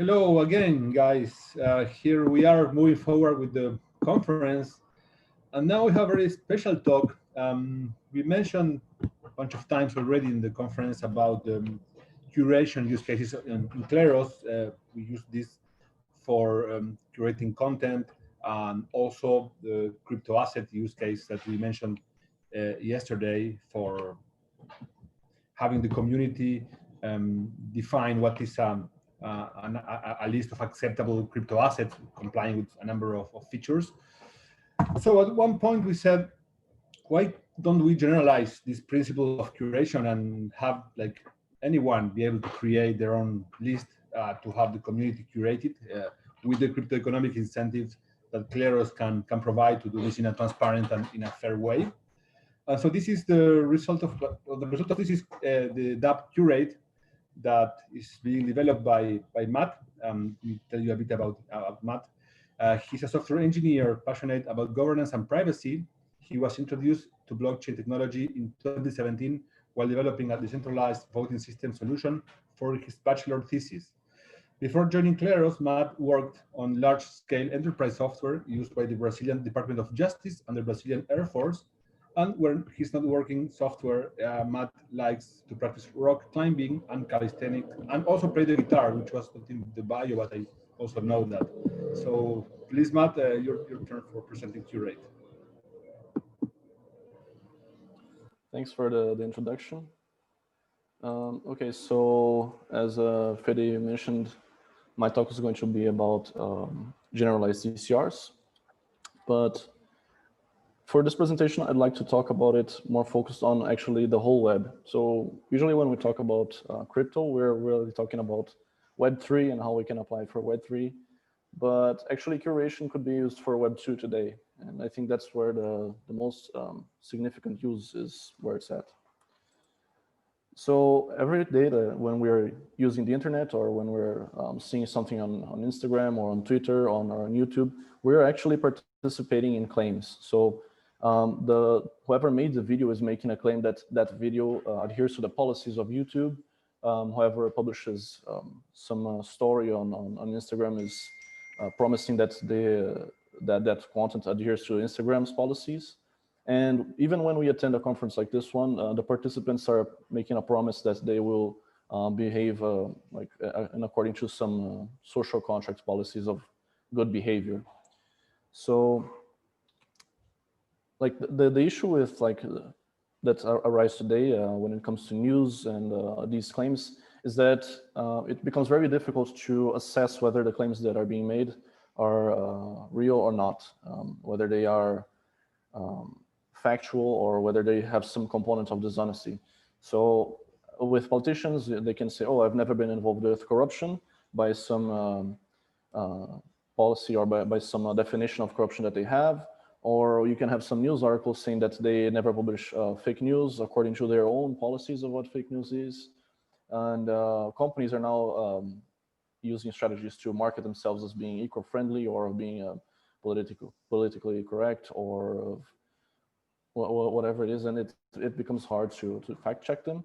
Hello again, guys. Here we are moving forward with the conference. And now we have a very special talk. We mentioned a bunch of times already in the conference about curation use cases in Kleros. We use this for curating content, and also the crypto asset use case that we mentioned yesterday for having the community define what is a list of acceptable crypto assets, complying with a number of features. So at one point we said, why don't we generalize this principle of curation and have like anyone be able to create their own list to have the community curated with the crypto economic incentives that Kleros can provide to do this in a transparent and in a fair way. So this is the result of this is the DApp Curate that is being developed by Matt. Let me tell you a bit about Matt. He's a software engineer passionate about governance and privacy. He was introduced to blockchain technology in 2017 while developing a decentralized voting system solution for his bachelor thesis. Before joining Kleros, Matt worked on large-scale enterprise software used by the Brazilian Department of Justice and the Brazilian Air Force. And when he's not working software, Matt likes to practice rock climbing and calisthenics, and also play the guitar, which was not in the bio, but I also know that. So please, Matt, your turn for presenting Curate. Thanks for the introduction. Okay, so as Fede mentioned, my talk is going to be about generalized ECRs, but for this presentation, I'd like to talk about it more focused on actually the whole web. So usually when we talk about crypto, we're really talking about Web3 and how we can apply for Web3. But actually curation could be used for Web2 today. And I think that's where the most significant use is where it's at. So every day when we're using the internet or when we're seeing something on Instagram or on Twitter or on YouTube, we're actually participating in claims. So whoever made the video is making a claim that that video adheres to the policies of YouTube. Whoever publishes some story on Instagram is promising that that content adheres to Instagram's policies. And even when we attend a conference like this one, the participants are making a promise that they will behave according to some social contract policies of good behavior. So like the issue with that arise today when it comes to news and these claims is that it becomes very difficult to assess whether the claims that are being made are real or not, whether they are factual or whether they have some component of dishonesty. So with politicians, they can say, oh, I've never been involved with corruption by some policy or by some definition of corruption that they have. Or you can have some news articles saying that they never publish fake news according to their own policies of what fake news is. And companies are now using strategies to market themselves as being eco-friendly or being politically correct or whatever it is, and it becomes hard to fact check them.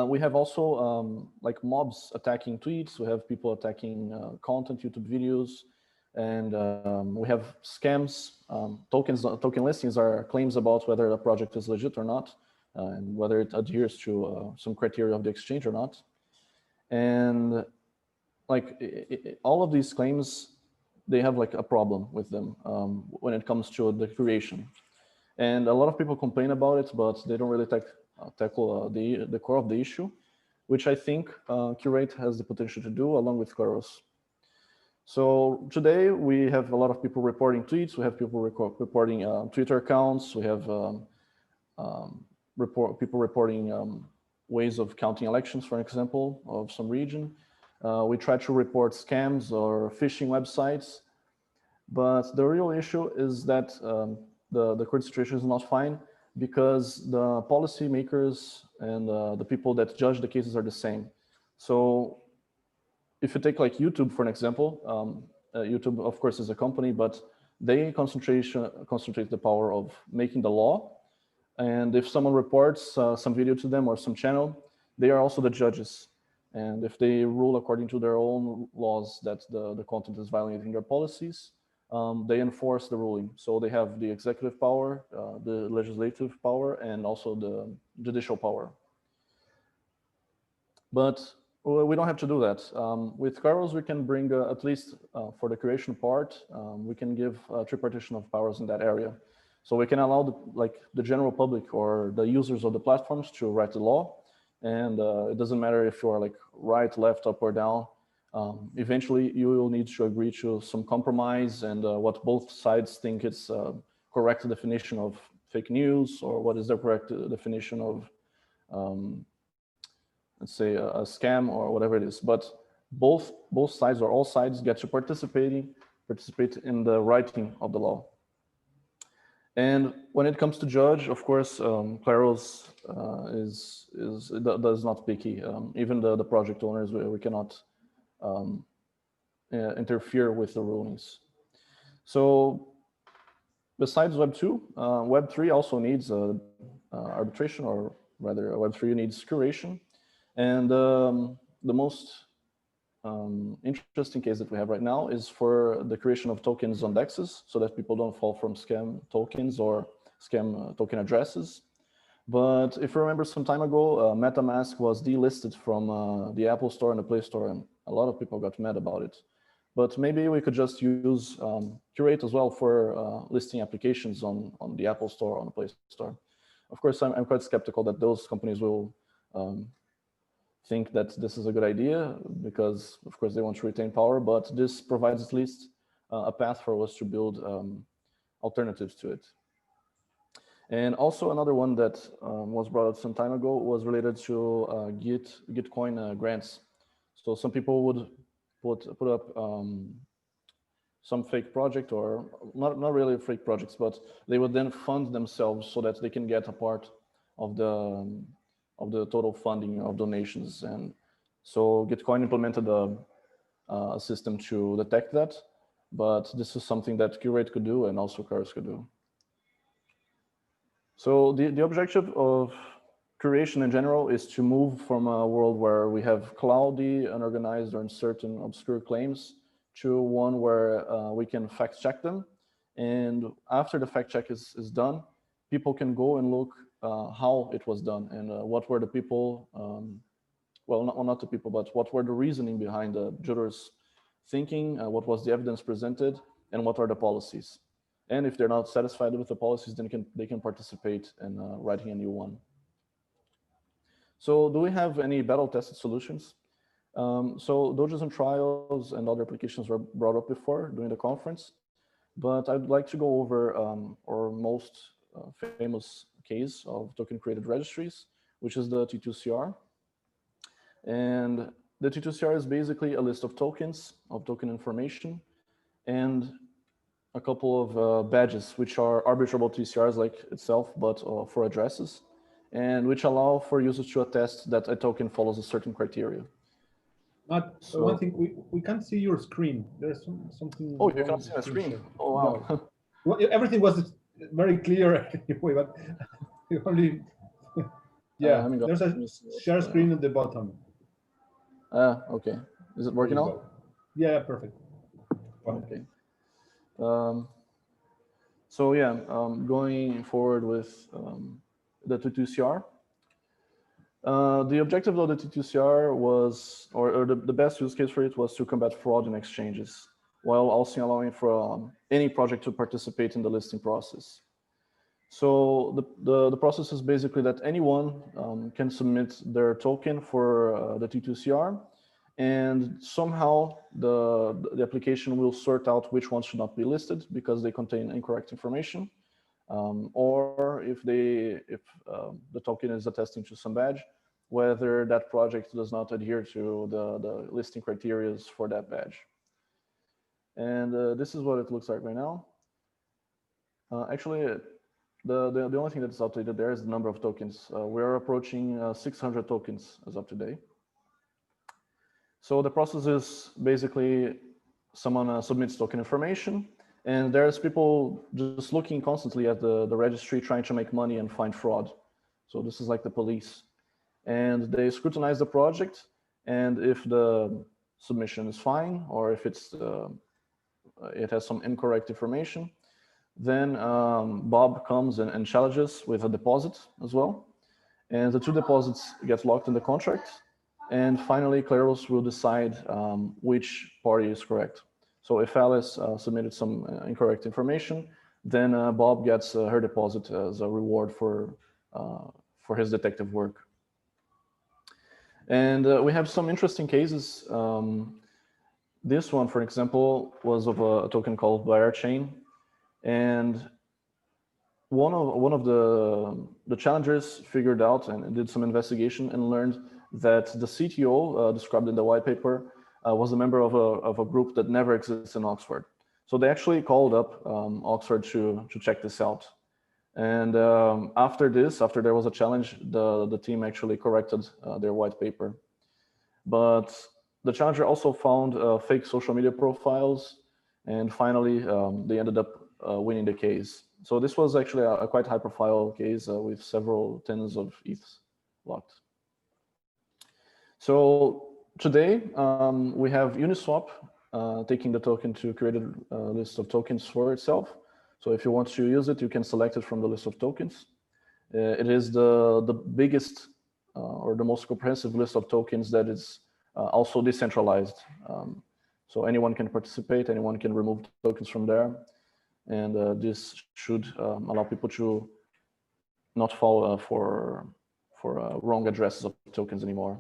We have also like mobs attacking tweets. We have people attacking content, YouTube videos. And we have scams. Token listings are claims about whether a project is legit or not, and whether it adheres to some criteria of the exchange or not. And like all of these claims, they have like a problem with them when it comes to the curation. And a lot of people complain about it, but they don't really tackle the core of the issue, which I think Curate has the potential to do along with Kleros. So today we have a lot of people reporting tweets. We have people reporting Twitter accounts. We have people reporting ways of counting elections, for example, of some region. We try to report scams or phishing websites. But the real issue is that the current situation is not fine because the policymakers and the people that judge the cases are the same. So if you take like YouTube, for an example, YouTube, of course, is a company, but they concentrate the power of making the law. And if someone reports some video to them or some channel, they are also the judges. And if they rule according to their own laws that the content is violating their policies, they enforce the ruling. So they have the executive power, the legislative power, and also the judicial power. But we don't have to do that. With Kleros, we can bring, at least for the creation part, we can give a tripartition of powers in that area. So we can allow the general public or the users of the platforms to write the law. And it doesn't matter if you're like right, left, up, or down. Eventually, you will need to agree to some compromise and what both sides think is correct definition of fake news, or what is the correct definition of, let's say, a scam or whatever it is. But both sides or all sides get to participate in the writing of the law. And when it comes to judge, of course, Kleros does not picky. Even the project owners, we cannot interfere with the rulings. So besides Web 2, Web 3 also needs arbitration, or rather Web 3 needs curation. And the most interesting case that we have right now is for the creation of tokens on DEXs, so that people don't fall from scam tokens or scam token addresses. But if you remember, some time ago, MetaMask was delisted from the Apple Store and the Play Store, and a lot of people got mad about it. But maybe we could just use Curate as well for listing applications on the Apple Store, on the Play Store. Of course, I'm quite skeptical that those companies will think that this is a good idea, because of course they want to retain power, but this provides at least a path for us to build alternatives to it. And also another one that was brought up some time ago was related to Gitcoin grants. So some people would put up some fake project, or not really fake projects, but they would then fund themselves so that they can get a part of the total funding of donations. And so Gitcoin implemented a system to detect that, but this is something that Curate could do and also Kleros could do. So the objective of curation in general is to move from a world where we have cloudy, unorganized, or uncertain, obscure claims to one where we can fact check them. And after the fact check is done, people can go and look how it was done and what were the people, well, not the people, but what were the reasoning behind the jurors' thinking, what was the evidence presented, and what are the policies. And if they're not satisfied with the policies, then they can participate in writing a new one. So do we have any battle-tested solutions? So dojos and trials and other applications were brought up before during the conference, but I'd like to go over our most famous case of token-created registries, which is the T2CR. And the T2CR is basically a list of tokens, of token information, and a couple of badges, which are arbitrable TCRs like itself, but for addresses, and which allow for users to attest that a token follows a certain criteria. So one thing, we can't see your screen. There's something. Oh, you can't see my screen? Oh, wow. No. Well, everything was very clear anyway, but you only, yeah, there's a share screen at the bottom. Okay. Is it working now? Yeah, perfect. Okay. So yeah, going forward with the T2CR. The objective of the T2CR was, or the best use case for it was to combat fraud in exchanges, while also allowing for any project to participate in the listing process. So the process is basically that anyone can submit their token for the T2CR, and somehow the application will sort out which ones should not be listed because they contain incorrect information, or if the token is attesting to some badge, whether that project does not adhere to the listing criteria for that badge. And this is what it looks like right now. Actually, the only thing that's updated there is the number of tokens. We are approaching 600 tokens as of today. So the process is basically someone submits token information, and there's people just looking constantly at the registry trying to make money and find fraud. So this is like the police. And they scrutinize the project, And if the submission is fine, or if it has some incorrect information, then Bob comes and challenges with a deposit as well. And the two deposits get locked in the contract. And finally, Kleros will decide which party is correct. So if Alice submitted some incorrect information, then Bob gets her deposit as a reward for his detective work. And we have some interesting cases. This one, for example, was of a token called Wire Chain. And one of the challengers figured out and did some investigation and learned that the CTO described in the white paper was a member of a group that never exists in Oxford. So they actually called up Oxford to check this out. And after there was a challenge, the team actually corrected their white paper. But the challenger also found fake social media profiles, and finally they ended up winning the case. So this was actually a quite high-profile case with several tens of ETHs locked. So today we have Uniswap taking the token to create a list of tokens for itself. So if you want to use it, you can select it from the list of tokens. It is the biggest or the most comprehensive list of tokens that is also decentralized. So anyone can participate, anyone can remove tokens from there. And this should allow people to not fall for wrong addresses of tokens anymore.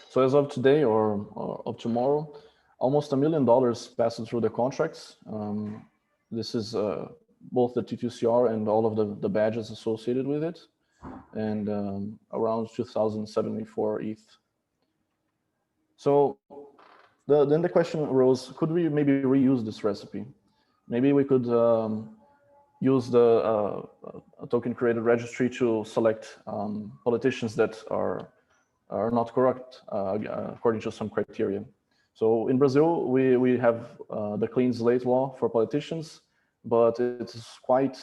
So as of today or of tomorrow, almost $1 million passed through the contracts. This is both the T2CR and all of the badges associated with it, and around 2,074 ETH. So then the question arose, could we maybe reuse this recipe? Maybe we could use the token created registry to select politicians that are not correct according to some criteria. So in Brazil, we have the clean slate law for politicians, but it's quite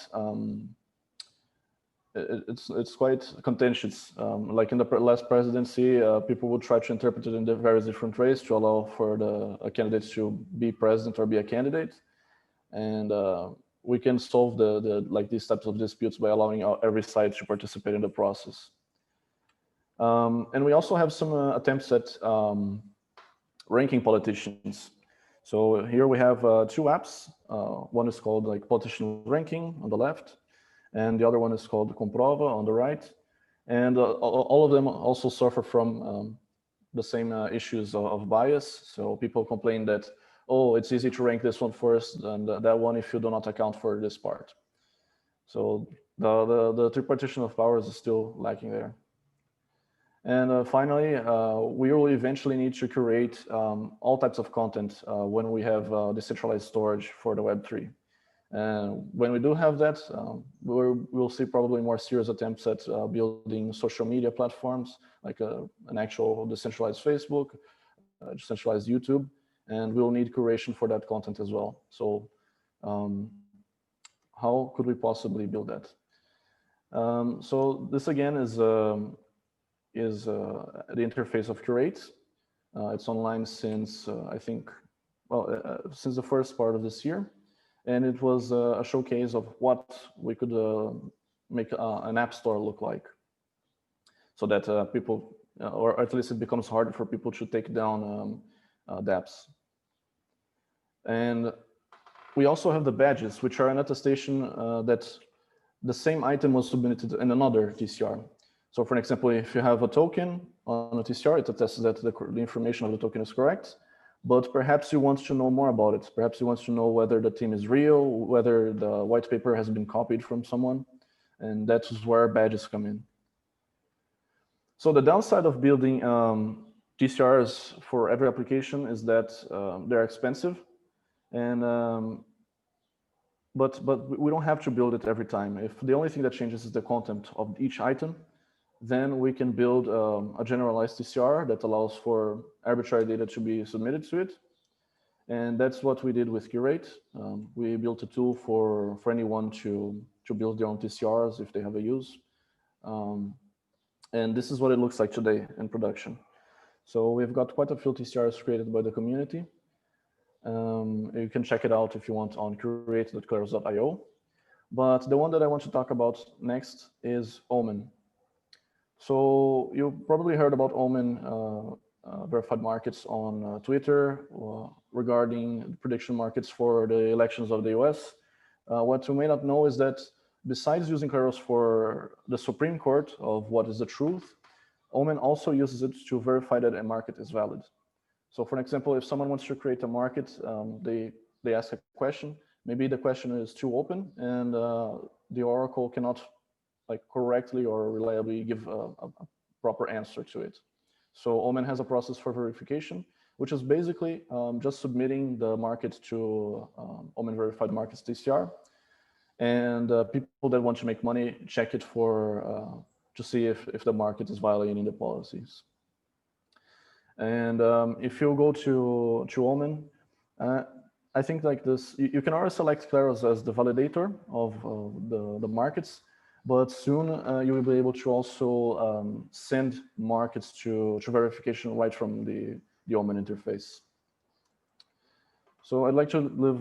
contentious. Like in the last presidency, people would try to interpret it in the various different ways to allow for a candidate to be president or be a candidate. And we can solve like these types of disputes by allowing every side to participate in the process. And we also have some attempts at ranking politicians. So here we have two apps. One is called like Politician Ranking on the left, and the other one is called Comprova on the right. And all of them also suffer from the same issues of bias. So people complain that, oh, it's easy to rank this one first and that one if you do not account for this part. So the tripartition of powers is still lacking there. And finally, we will eventually need to create all types of content when we have decentralized storage for the Web3. And when we do have that, we'll see probably more serious attempts at building social media platforms, like an actual decentralized Facebook, decentralized YouTube, and we'll need curation for that content as well. So how could we possibly build that? So this again is the interface of Curate. It's online since I think, well, since the first part of this year. And it was a showcase of what we could make an app store look like, so that people, or at least it becomes harder for people to take down dApps. And we also have the badges, which are an attestation that the same item was submitted in another TCR. So for example, if you have a token on a TCR, it attests that the information of the token is correct, but perhaps you want to know more about it. Perhaps you want to know whether the team is real, whether the white paper has been copied from someone, and that's where badges come in. So the downside of building TCRs for every application is that they're expensive, and but we don't have to build it every time. If the only thing that changes is the content of each item, then we can build a generalized TCR that allows for arbitrary data to be submitted to it. And that's what we did with Curate. We built a tool for anyone to build their own TCRs if they have a use. And this is what it looks like today in production. So we've got quite a few TCRs created by the community. You can check it out if you want on curate.kleros.io. But the one that I want to talk about next is Omen. So you probably heard about Omen verified markets on Twitter regarding prediction markets for the elections of the US. What you may not know is that besides using Kleros for the Supreme Court of what is the truth, Omen also uses it to verify that a market is valid. So for example, if someone wants to create a market, they ask a question, maybe the question is too open and the Oracle cannot correctly or reliably give a proper answer to it. So Omen has a process for verification, which is basically just submitting the market to Omen Verified Markets TCR. And people that want to make money check it for to see if the market is violating the policies. And if you go to Omen, I think like this, you can already select Kleros as the validator of the markets, but soon you will be able to also send markets to verification right from the Omen interface. So I'd like to leave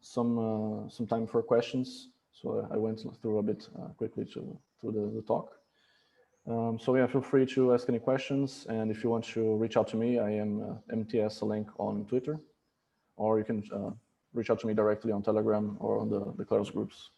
some time for questions. So I went through a bit quickly through the talk. So yeah, feel free to ask any questions. And if you want to reach out to me, I am Matheus Alencar on Twitter, or you can reach out to me directly on Telegram or on the Kleros groups.